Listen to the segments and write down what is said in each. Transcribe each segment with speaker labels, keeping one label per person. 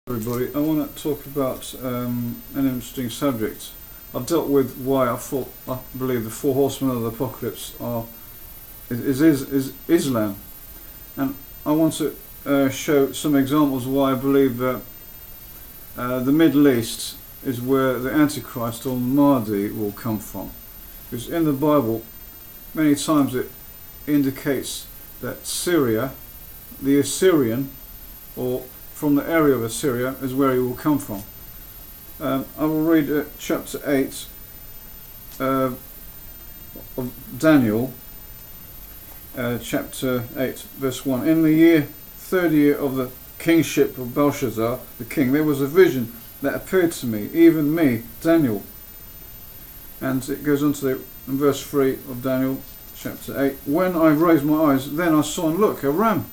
Speaker 1: Everybody, I want to talk about an interesting subject. I've dealt with why I believe the four horsemen of the apocalypse is Islam, and I want to show some examples why I believe that the Middle East is where the Antichrist or Mahdi will come from. Because in the Bible, many times it indicates that Syria, the Assyrian, or from the area of Assyria, is where he will come from. I will read chapter 8 of Daniel, chapter 8, verse 1. In the 3rd year of the kingship of Belshazzar, the king, there was a vision that appeared to me, even me, Daniel. And it goes on to in verse 3 of Daniel, chapter 8. When I raised my eyes, then I saw, and look, a ram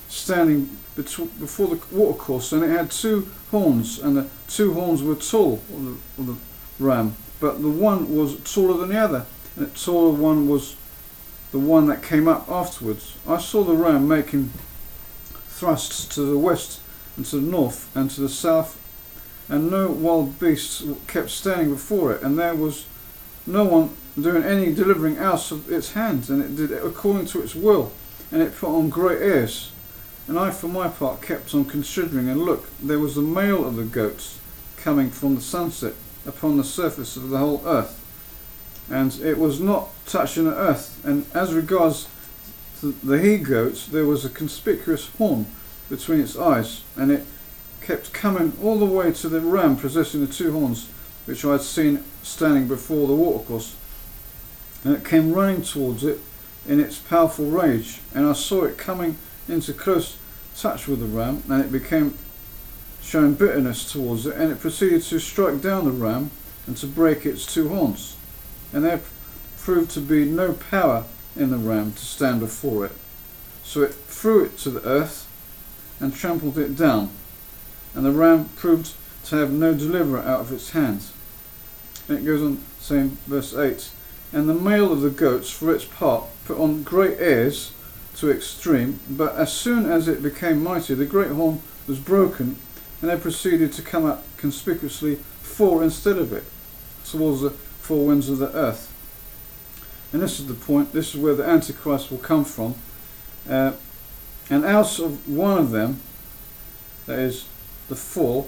Speaker 1: standing before the watercourse, and it had two horns, and the two horns were tall of the ram, but the one was taller than the other, and the taller one was the one that came up afterwards. I saw the ram making thrusts to the west and to the north and to the south, and no wild beasts kept standing before it, and there was no one doing any delivering out of its hands, and it did it according to its will, and it put on great airs. And I, for my part, kept on considering, and look, there was the male of the goats coming from the sunset upon the surface of the whole earth, and it was not touching the earth. And as regards the he-goat, there was a conspicuous horn between its eyes, and it kept coming all the way to the ram possessing the two horns, which I had seen standing before the watercourse. And it came running towards it in its powerful rage, and I saw it coming into close touch with the ram, and it became showing bitterness towards it, and it proceeded to strike down the ram and to break its two horns, and there proved to be no power in the ram to stand before it, so it threw it to the earth and trampled it down, and the ram proved to have no deliverer out of its hands. And it goes on saying, verse 8, and the male of the goats for its part put on great airs to extreme, but as soon as it became mighty, the great horn was broken, and there proceeded to come up conspicuously four instead of it, towards the four winds of the earth. And this is the point, this is where the Antichrist will come from, and out of one of them, that is the four,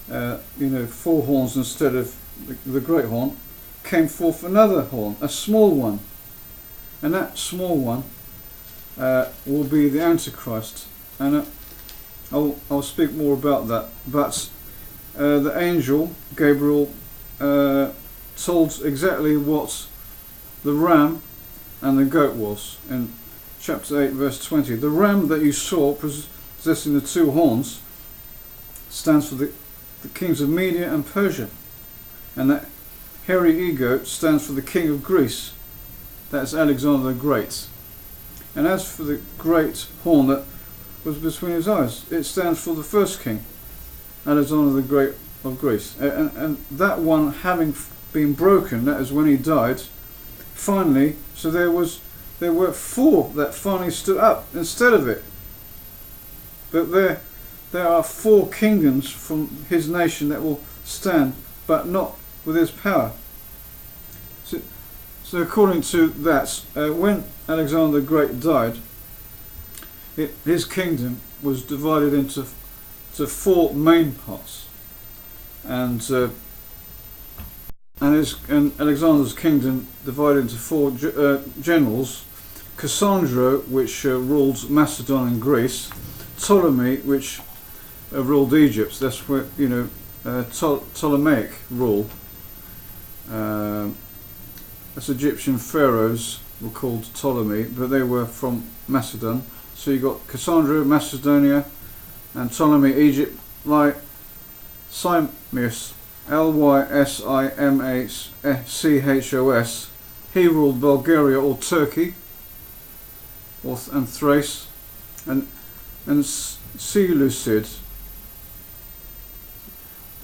Speaker 1: four horns instead of the great horn, came forth another horn, a small one, and that small one will be the Antichrist, and I'll speak more about that. But the angel Gabriel told exactly what the ram and the goat was in chapter 8 verse 20. The ram that you saw possessing the two horns stands for the kings of Media and Persia, and that hairy e-goat stands for the king of Greece, that's Alexander the Great. And as for the great horn that was between his eyes, it stands for the first king, Alexander the Great of Greece. And that one having been broken, that is when he died, finally, so there were four that finally stood up instead of it. But there are four kingdoms from his nation that will stand, but not with his power. So according to that, when Alexander the Great died, his kingdom was divided into four main parts, and Alexander's kingdom divided into four generals: Cassandra, which ruled Macedon and Greece; Ptolemy, which ruled Egypt. That's where Ptolemaic rule. As Egyptian pharaohs were called Ptolemy, but they were from Macedon. So you got Cassandra, Macedonia, and Ptolemy, Egypt, like Lysimachus, Lysimachos. He ruled Bulgaria or Turkey, and Thrace, and Seleucid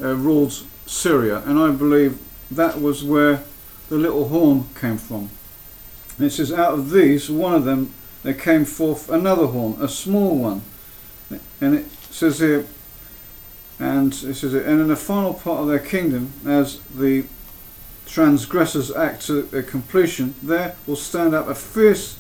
Speaker 1: ruled Syria, and I believe that was where the little horn came from. And it says, out of these, one of them, there came forth another horn, a small one. And it says here, And it says, and in the final part of their kingdom, as the transgressors act to their completion, there will stand up a fierce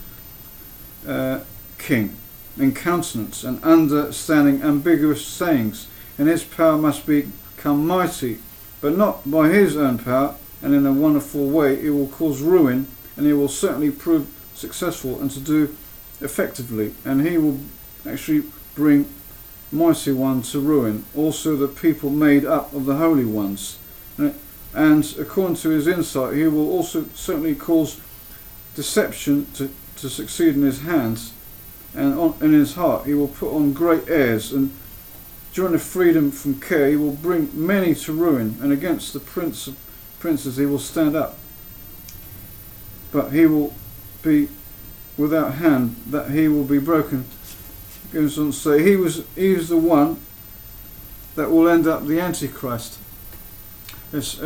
Speaker 1: king in countenance and understanding ambiguous sayings, and his power must become mighty, but not by his own power, and in a wonderful way it will cause ruin, and he will certainly prove successful and to do effectively, and he will actually bring mighty one to ruin, also the people made up of the holy ones. And according to his insight, he will also certainly cause deception to succeed in his hands, and in his heart he will put on great airs, and during the freedom from care he will bring many to ruin, and against the princes he will stand up. But he will be without hand, that he will be broken. It goes on to say, he is the one that will end up the Antichrist. It's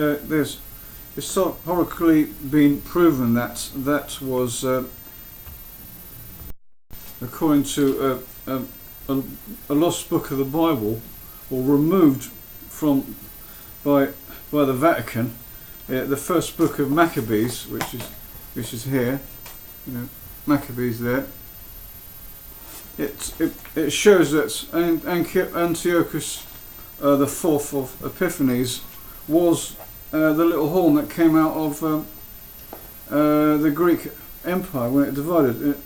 Speaker 1: historically been proven that was according to a lost book of the Bible, or removed by the Vatican, the first book of Maccabees, which is here, Maccabees there. It shows that Antiochus the fourth of Epiphanes was the little horn that came out of the Greek Empire when it divided.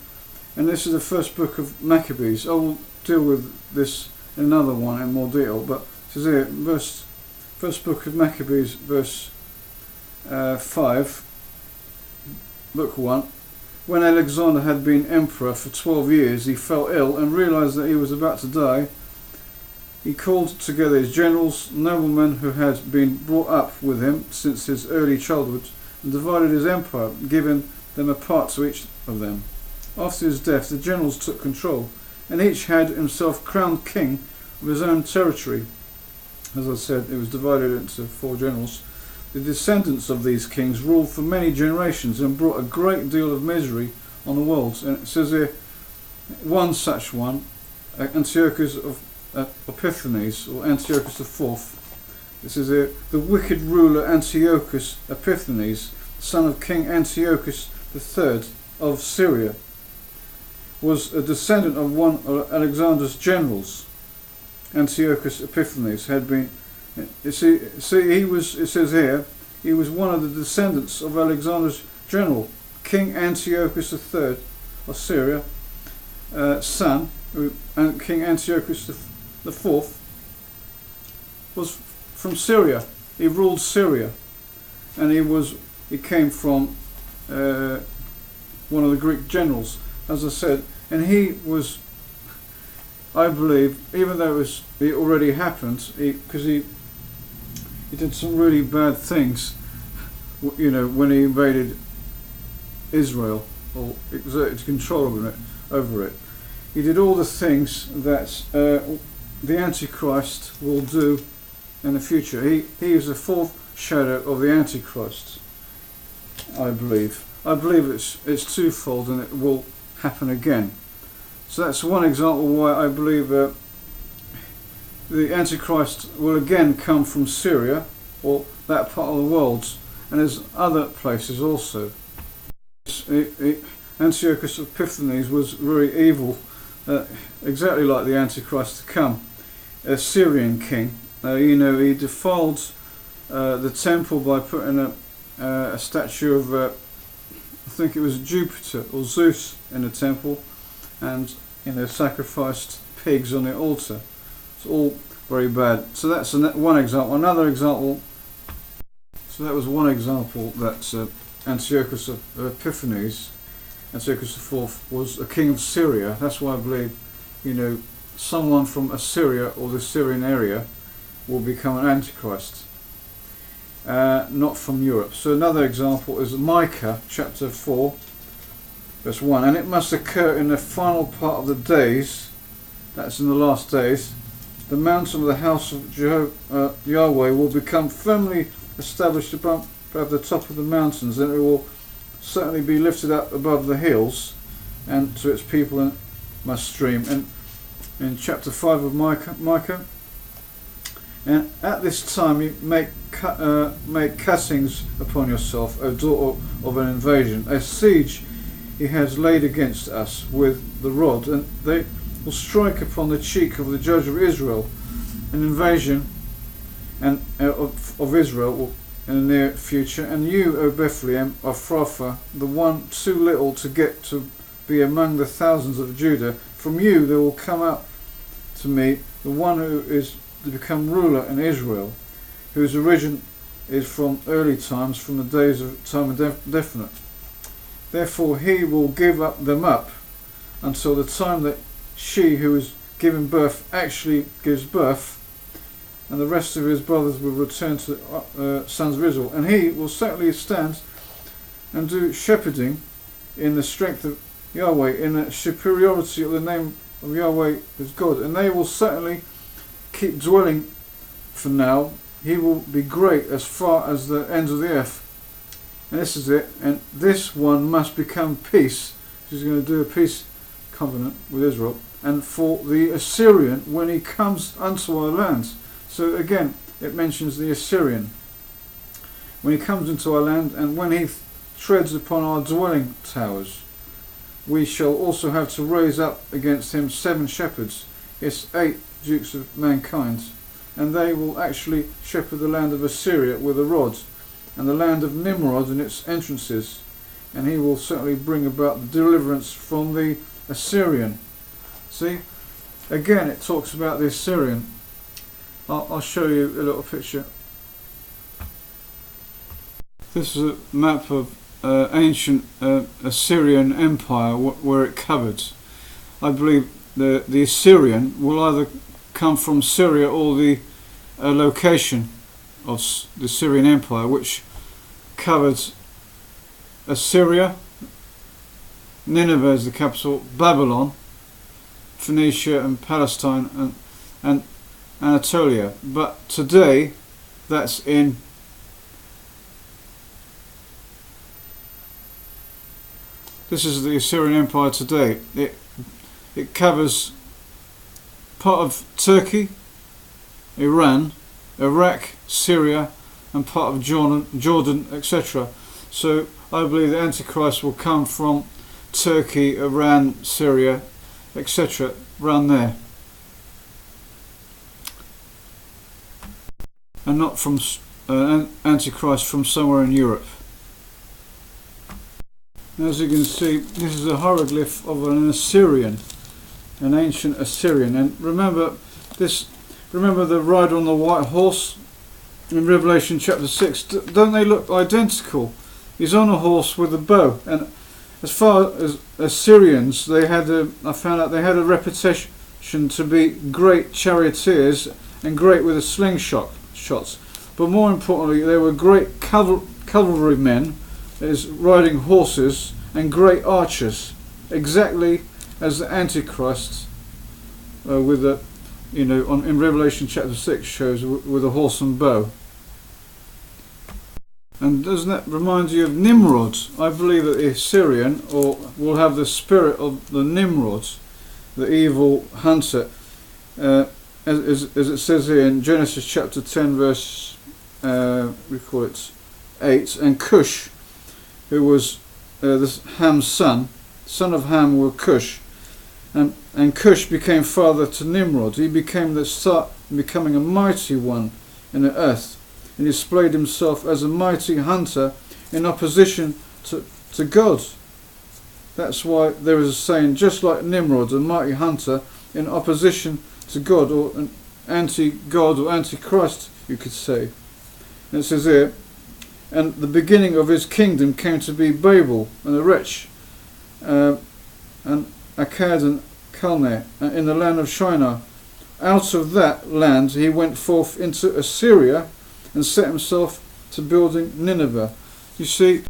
Speaker 1: And this is the first book of Maccabees. I will deal with this in another one in more detail, but it says here, first book of Maccabees, verse 5, book 1. When Alexander had been emperor for 12 years, he fell ill and realized that he was about to die. He called together his generals, noblemen who had been brought up with him since his early childhood, and divided his empire, giving them a part to each of them. After his death, the generals took control, and each had himself crowned king of his own territory. As I said, it was divided into 4 generals. The descendants of these kings ruled for many generations and brought a great deal of misery on the world. And it says here, one such one, Antiochus of Epiphanes, or Antiochus the Fourth. It says here, the wicked ruler Antiochus Epiphanes, son of King Antiochus the Third of Syria, was a descendant of one of Alexander's generals. Antiochus Epiphanes had been, he was, it says here, he was one of the descendants of Alexander's general, King Antiochus III of Syria, son, and King Antiochus the Fourth was from Syria. He ruled Syria, and he came from one of the Greek generals, as I said, and he was, I believe, even though it already happened, because he did some really bad things, when he invaded Israel, or exerted control over it. He did all the things that the Antichrist will do in the future. He is the fourth shadow of the Antichrist, I believe. I believe it's twofold, and it will happen again. So that's one example why I believe the Antichrist will again come from Syria, or that part of the world, and there's other places also. Antiochus Epiphanes was very evil, exactly like the Antichrist to come, a Syrian king. He defiled the temple by putting a statue of, I think it was Jupiter or Zeus in the temple, and sacrificed pigs on the altar. It's all very bad. So that's one example. Another example. So that was one example that Antiochus of Epiphanes, Antiochus IV, was a king of Syria. That's why I believe, someone from Assyria or the Syrian area will become an Antichrist. Not from Europe. So another example is Micah chapter 4, verse 1. And it must occur in the final part of the days, that's in the last days, the mountain of the house of Yahweh will become firmly established above the top of the mountains, and it will certainly be lifted up above the hills, and to its people must stream. And in chapter 5 of Micah, And at this time you make cuttings upon yourself, O daughter of an invasion. A siege he has laid against us with the rod, and they will strike upon the cheek of the judge of Israel. An invasion and of Israel in the near future. And you, O Bethlehem of Ephrathah, the one too little to get to be among the thousands of Judah, from you there will come out to me the one who is to become ruler in Israel, whose origin is from early times, from the days of time indefinite. Therefore he will give them up until the time that she who is giving birth actually gives birth, and the rest of his brothers will return to the sons of Israel. And he will certainly stand and do shepherding in the strength of Yahweh, in the superiority of the name of Yahweh as God. And they will certainly keep dwelling for now. He will be great as far as the ends of the earth. And this is it. And this one must become peace. He's going to do a peace covenant with Israel. And for the Assyrian when he comes unto our lands. So again, it mentions the Assyrian. When he comes into our land and when he treads upon our dwelling towers, we shall also have to raise up against him 7 shepherds. Yes, 8 dukes of mankind, and they will actually shepherd the land of Assyria with a rod, and the land of Nimrod and its entrances, and he will certainly bring about the deliverance from the Assyrian. See, again it talks about the Assyrian. I'll show you a little picture. This is a map of ancient Assyrian Empire, where it covered. I believe the Assyrian will either come from Syria or the location of the Assyrian Empire, which covered Assyria, Nineveh is the capital, Babylon, Phoenicia and Palestine and Anatolia. But today that's in this is the Assyrian Empire today. It covers part of Turkey, Iran, Iraq, Syria, and part of Jordan, etc. So I believe the Antichrist will come from Turkey, Iran, Syria, etc. around there, and not from Antichrist from somewhere in Europe. As you can see, this is a hieroglyph of an Assyrian, an ancient Assyrian. And remember the rider on the white horse in Revelation chapter 6. Don't they look identical? He's on a horse with a bow. And as far as Assyrians, I found out they had a reputation to be great charioteers and great with the slingshot shots. But more importantly, they were great cavalry men, is riding horses, and great archers, exactly as the Antichrist with the in Revelation chapter 6 shows with a horse and bow. And doesn't that remind you of Nimrod? I believe that the Assyrian will have the spirit of the Nimrod, the evil hunter, as it says here in Genesis chapter 10 verse 8, and Cush, who was Ham's son of Ham were Cush, and Cush became father to Nimrod. He became the start becoming a mighty one in the earth, and displayed himself as a mighty hunter in opposition to God. That's why there is a saying, just like Nimrod, a mighty hunter in opposition to God, or an anti-God or anti-Christ, you could say. And it says here, and the beginning of his kingdom came to be Babel and Erech, and Akkad and Calneh, in the land of Shinar. Out of that land he went forth into Assyria and set himself to building Nineveh. You see,